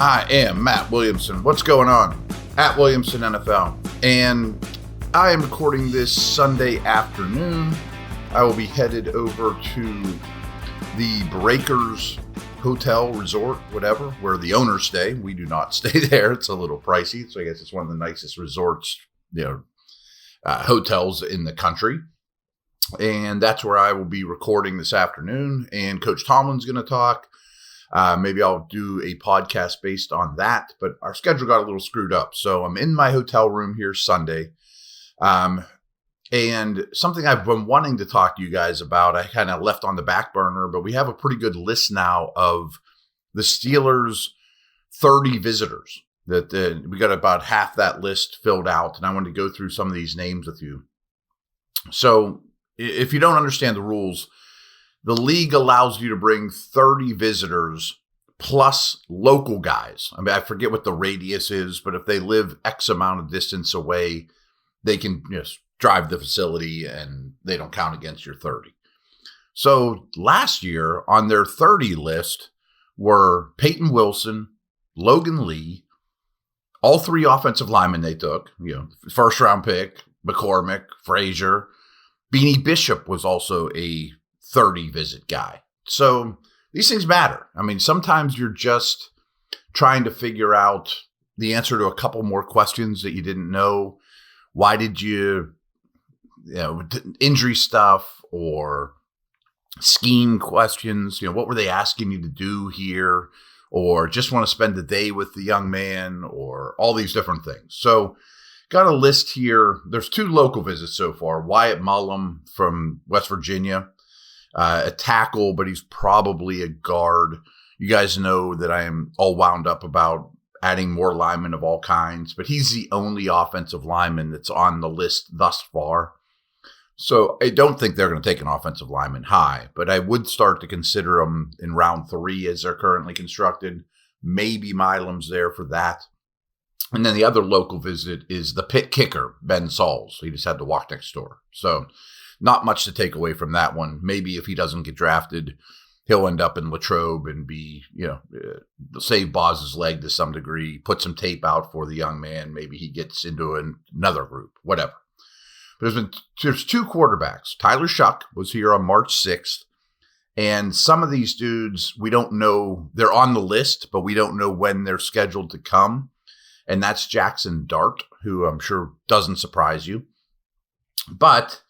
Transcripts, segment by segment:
I am Matt Williamson. What's going on? At Williamson NFL. And I am recording this Sunday afternoon. I will be headed over to the Breakers Hotel, Resort, whatever, where the owners stay. We do not stay there. It's a little pricey. So I guess it's one of the nicest resorts, hotels in the country. And that's where I will be recording this afternoon. And Coach Tomlin's going to talk. Maybe I'll do a podcast based on that, but our schedule got a little screwed up. So I'm in my hotel room here Sunday. And something I've been wanting to talk to you guys about, I kind of left on the back burner, but we have a pretty good list now of the Steelers' 30 visitors. That we got about half that list filled out, and I wanted to go through some of these names with you. So if you don't understand the rules, the league allows you to bring 30 visitors plus local guys. I mean, I forget what the radius is, but if they live X amount of distance away, they can just drive the facility and they don't count against your 30. So last year on their 30 list were Peyton Wilson, Logan Lee, all three offensive linemen they took, first round pick, McCormick, Frazier. Beanie Bishop was also a 30 visit guy. So these things matter. I mean, sometimes you're just trying to figure out the answer to a couple more questions that you didn't know. Why did you, injury stuff or scheme questions, what were they asking you to do here? Or just want to spend the day with the young man, or all these different things. So got a list here. There's 2 local visits so far. Wyatt Mullum from West Virginia, a tackle, but he's probably a guard. You guys know that I am all wound up about adding more linemen of all kinds, but he's the only offensive lineman that's on the list thus far. So I don't think they're going to take an offensive lineman high, but I would start to consider them in round 3 as they're currently constructed. Maybe Milam's there for that. And then the other local visit is the pit kicker, Ben Sauls. He just had to walk next door. So not much to take away from that one. Maybe if he doesn't get drafted, he'll end up in Latrobe and be, save Boz's leg to some degree, put some tape out for the young man. Maybe he gets into another group, whatever. But there's 2 quarterbacks. Tyler Shuck was here on March 6th. And some of these dudes, we don't know. They're on the list, but we don't know when they're scheduled to come. And that's Jackson Dart, who I'm sure doesn't surprise you. But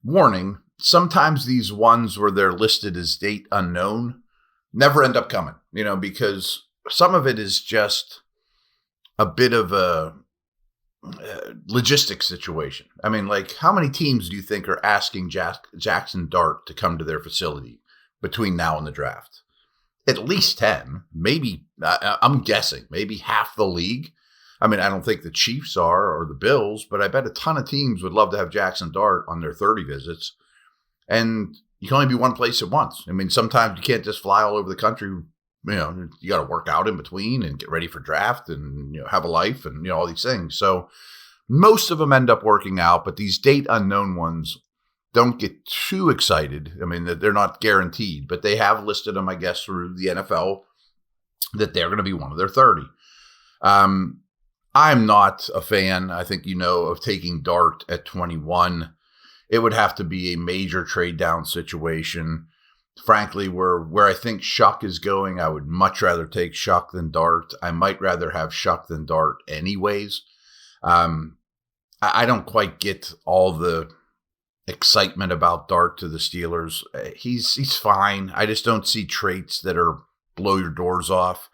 warning, sometimes these ones where they're listed as date unknown never end up coming, because some of it is just a bit of a logistics situation. I mean, how many teams do you think are asking Jackson Dart to come to their facility between now and the draft? At least 10, maybe, I'm guessing, maybe half the league. I mean, I don't think the Chiefs are or the Bills, but I bet a ton of teams would love to have Jackson Dart on their 30 visits. And you can only be one place at once. I mean, sometimes you can't just fly all over the country. You got to work out in between and get ready for draft and, have a life and, all these things. So most of them end up working out, but these date unknown ones, don't get too excited. I mean, they're not guaranteed, but they have listed them, I guess, through the NFL that they're going to be one of their 30. I'm not a fan, I think of taking Dart at 21. It would have to be a major trade down situation. Frankly, where I think Shuck is going, I would much rather take Shuck than Dart. I might rather have Shuck than Dart anyways. I don't quite get all the excitement about Dart to the Steelers. He's fine. I just don't see traits that are blow your doors off.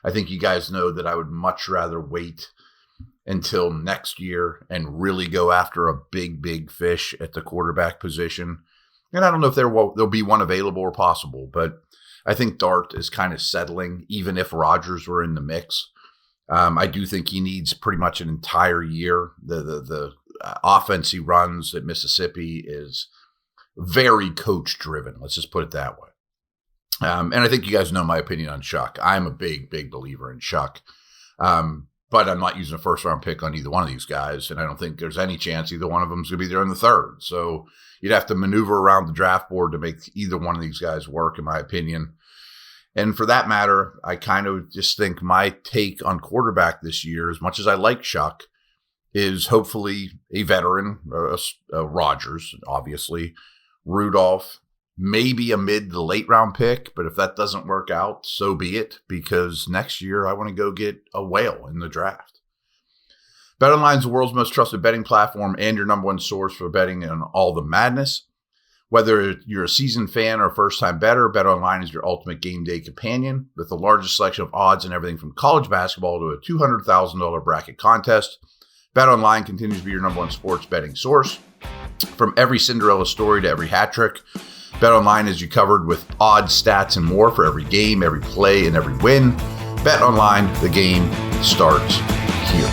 I think you guys know that I would much rather wait until next year and really go after a big fish at the quarterback position. And I don't know if there'll be one available or possible, but I think Dart is kind of settling, even if Rodgers were in the mix. I do think he needs pretty much an entire year. The offense he runs at Mississippi is very coach-driven. Let's just put it that way. And I think you guys know my opinion on Shuck. I'm a big believer in Shuck. But I'm not using a first-round pick on either one of these guys, and I don't think there's any chance either one of them is going to be there in the 3rd. So you'd have to maneuver around the draft board to make either one of these guys work, in my opinion. And for that matter, I kind of just think my take on quarterback this year, as much as I like Chuck, is hopefully a veteran, Rodgers, obviously, Rudolph, maybe a mid to late round pick. But if that doesn't work out, so be it, because next year I want to go get a whale in the draft. BetOnline is the world's most trusted betting platform and your number one source for betting on all the madness. Whether you're a seasoned fan or a first-time bettor, BetOnline is your ultimate game day companion with the largest selection of odds and everything from college basketball to a $200,000 bracket contest. BetOnline continues to be your number one sports betting source. From every Cinderella story to every hat trick, BetOnline has you covered with odds, stats, and more for every game, every play, and every win. BetOnline, the game starts here.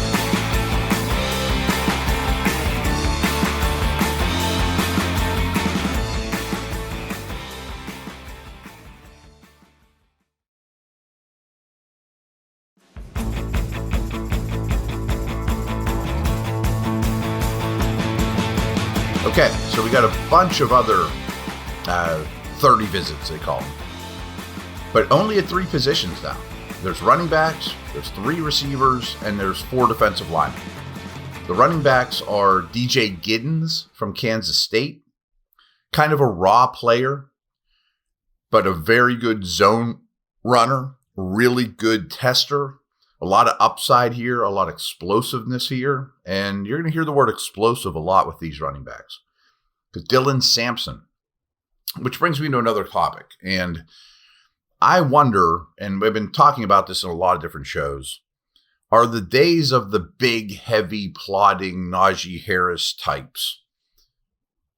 Okay, so we got a bunch of other 30 visits, they call them. But only at 3 positions now. There's running backs, there's 3 receivers, and there's 4 defensive linemen. The running backs are DJ Giddens from Kansas State. Kind of a raw player, but a very good zone runner, really good tester. A lot of upside here, a lot of explosiveness here. And you're going to hear the word explosive a lot with these running backs. Because Dylan Sampson, which brings me to another topic. And I wonder, and we've been talking about this in a lot of different shows, are the days of the big, heavy, plodding Najee Harris types,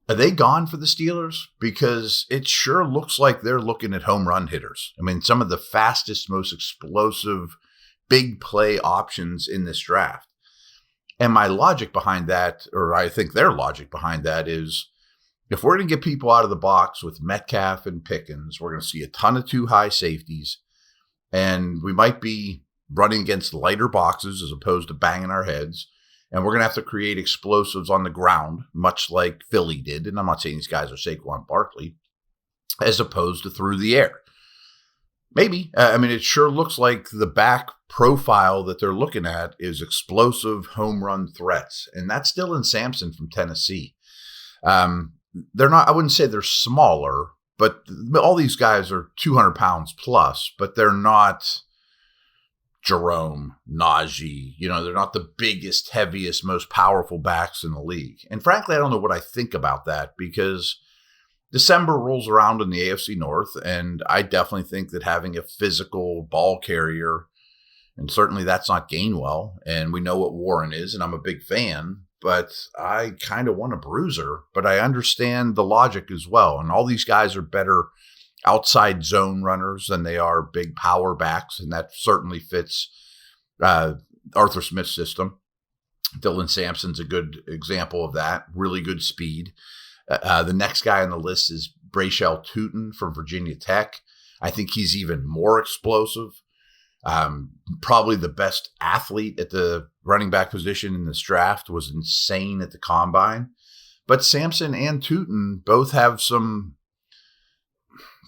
are they gone for the Steelers? Because it sure looks like they're looking at home run hitters. I mean, some of the fastest, most explosive, big play options in this draft. And my logic behind that, or I think their logic behind that is, if we're going to get people out of the box with Metcalf and Pickens, we're going to see a ton of 2 high safeties, and we might be running against lighter boxes as opposed to banging our heads, and we're going to have to create explosives on the ground, much like Philly did, and I'm not saying these guys are Saquon Barkley, as opposed to through the air. Maybe. I mean, it sure looks like the back profile that they're looking at is explosive home run threats, and that's Dylan Sampson from Tennessee. They're not, I wouldn't say they're smaller, but all these guys are 200 pounds plus, but they're not Jerome, Najee. They're not the biggest, heaviest, most powerful backs in the league. And frankly, I don't know what I think about that, because December rolls around in the AFC North, and I definitely think that having a physical ball carrier, and certainly that's not Gainwell, and we know what Warren is, and I'm a big fan, but I kind of want a bruiser, but I understand the logic as well. And all these guys are better outside zone runners than they are big power backs, and that certainly fits Arthur Smith's system. Dylan Sampson's a good example of that, really good speed. The next guy on the list is Brayshell Tootin from Virginia Tech. I think he's even more explosive. Probably the best athlete at the running back position in this draft, was insane at the combine. But Sampson and Tootin both have some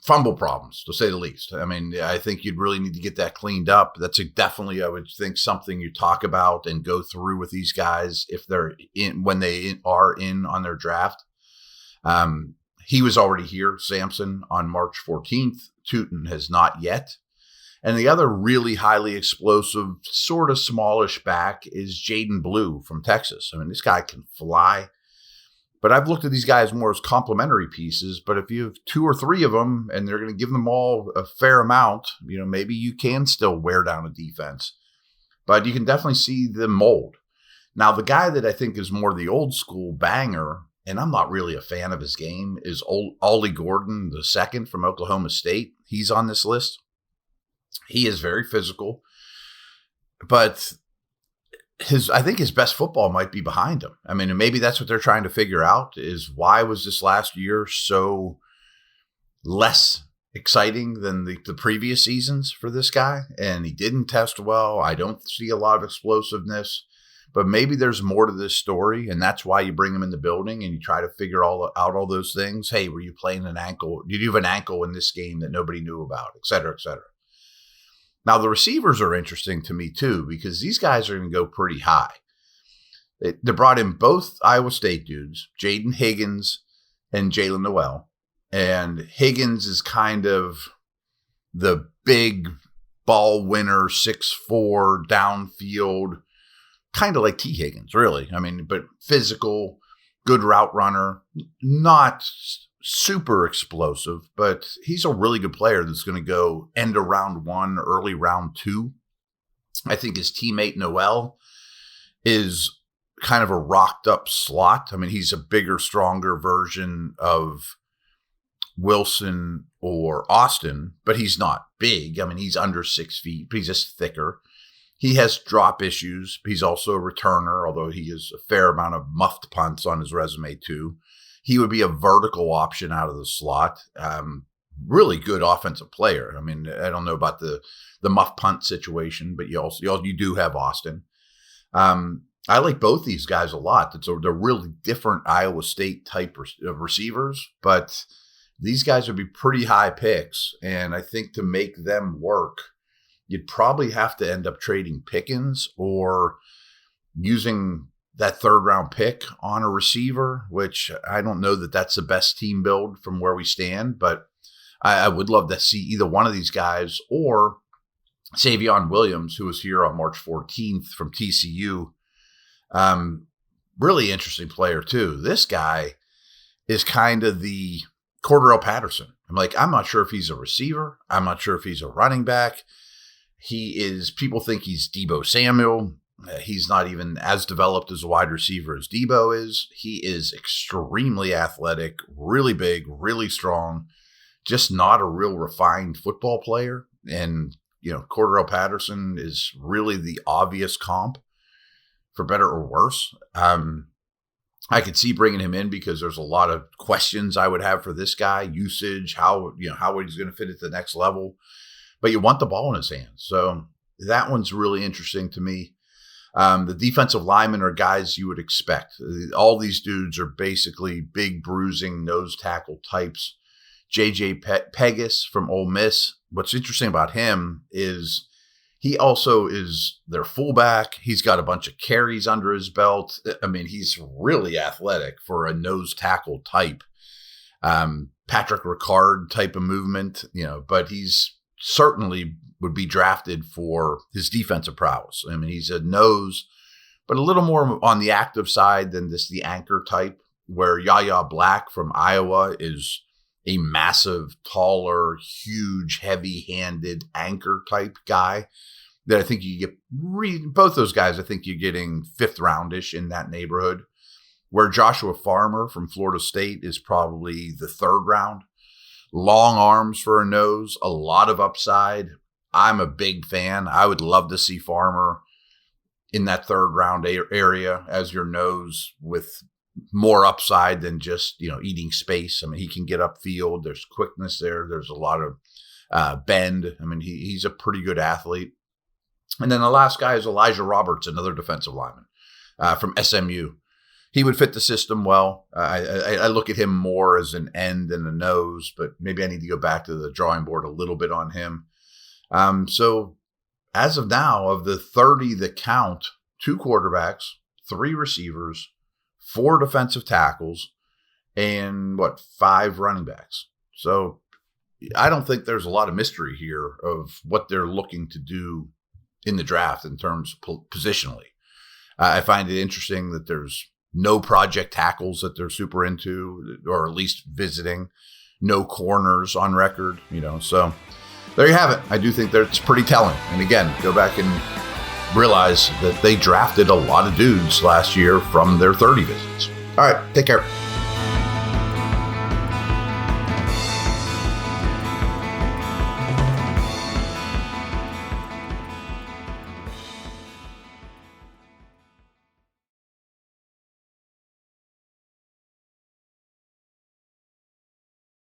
fumble problems, to say the least. I mean, I think you'd really need to get that cleaned up. That's definitely, I would think, something you talk about and go through with these guys if they're in, when they are in on their draft. He was already here, Sampson, on March 14th. Tootin has not yet. And the other really highly explosive, sort of smallish back is Jaden Blue from Texas. I mean, this guy can fly. But I've looked at these guys more as complementary pieces. But if you have 2 or 3 of them and they're going to give them all a fair amount, maybe you can still wear down a defense. But you can definitely see the mold. Now, the guy that I think is more the old school banger, and I'm not really a fan of his game, is Ollie Gordon II from Oklahoma State. He's on this list. He is very physical, but I think his best football might be behind him. I mean, and maybe that's what they're trying to figure out, is why was this last year so less exciting than the previous seasons for this guy? And he didn't test well. I don't see a lot of explosiveness, but maybe there's more to this story, and that's why you bring him in the building and you try to figure out all those things. Hey, were you playing an ankle? Did you have an ankle in this game that nobody knew about, et cetera, et cetera? Now, the receivers are interesting to me too, because these guys are going to go pretty high. They brought in both Iowa State dudes, Jaden Higgins and Jalen Noel. And Higgins is kind of the big ball winner, 6'4", downfield, kind of like T. Higgins, really. I mean, but physical, good route runner, not super explosive, but he's a really good player that's going to go end of round 1, early round 2. I think his teammate Noel is kind of a rocked up slot. I mean, he's a bigger, stronger version of Wilson or Austin, but he's not big. I mean, he's under 6 feet, but he's just thicker. He has drop issues. He's also a returner, although he has a fair amount of muffed punts on his resume too. He would be a vertical option out of the slot. Really good offensive player. I mean, I don't know about the muff punt situation, but you do have Austin. I like both these guys a lot. They're really different Iowa State type of receivers, but these guys would be pretty high picks. And I think to make them work, you'd probably have to end up trading Pickens or using that 3rd round pick on a receiver, which I don't know that that's the best team build from where we stand, but I would love to see either one of these guys or Savion Williams, who was here on March 14th from TCU. Really interesting player too. This guy is kind of the Cordarrelle Patterson. I'm not sure if he's a receiver. I'm not sure if he's a running back. People think he's Deebo Samuel. He's not even as developed as a wide receiver as Deebo is. He is extremely athletic, really big, really strong, just not a real refined football player. And, Cordarrelle Patterson is really the obvious comp, for better or worse. I could see bringing him in because there's a lot of questions I would have for this guy, usage, how he's going to fit at the next level. But you want the ball in his hands. So that one's really interesting to me. The defensive linemen are guys you would expect. All these dudes are basically big, bruising nose tackle types. J.J. Pegas from Ole Miss. What's interesting about him is he also is their fullback. He's got a bunch of carries under his belt. I mean, he's really athletic for a nose tackle type. Patrick Ricard type of movement, but he's certainly would be drafted for his defensive prowess. I mean, he's a nose, but a little more on the active side than the anchor type, where Yahya Black from Iowa is a massive, taller, huge, heavy-handed anchor type guy that I think you get. Both those guys, I think you're getting 5th roundish in that neighborhood, where Joshua Farmer from Florida State is probably the 3rd round. Long arms for a nose, a lot of upside. I'm a big fan. I would love to see Farmer in that 3rd round area as your nose with more upside than just, eating space. I mean, he can get upfield. There's quickness there. There's a lot of bend. I mean, he's a pretty good athlete. And then the last guy is Elijah Roberts, another defensive lineman from SMU. He would fit the system well. I look at him more as an end than a nose, but maybe I need to go back to the drawing board a little bit on him. So as of now, of the 30 that count, 2 quarterbacks, 3 receivers, 4 defensive tackles, and 5 running backs. So I don't think there's a lot of mystery here of what they're looking to do in the draft in terms of positionally. I find it interesting that there's no project tackles that they're super into, or at least visiting, no corners on record, so there you have it. I do think that's pretty telling. And again, go back and realize that they drafted a lot of dudes last year from their 30 visits. All right, take care.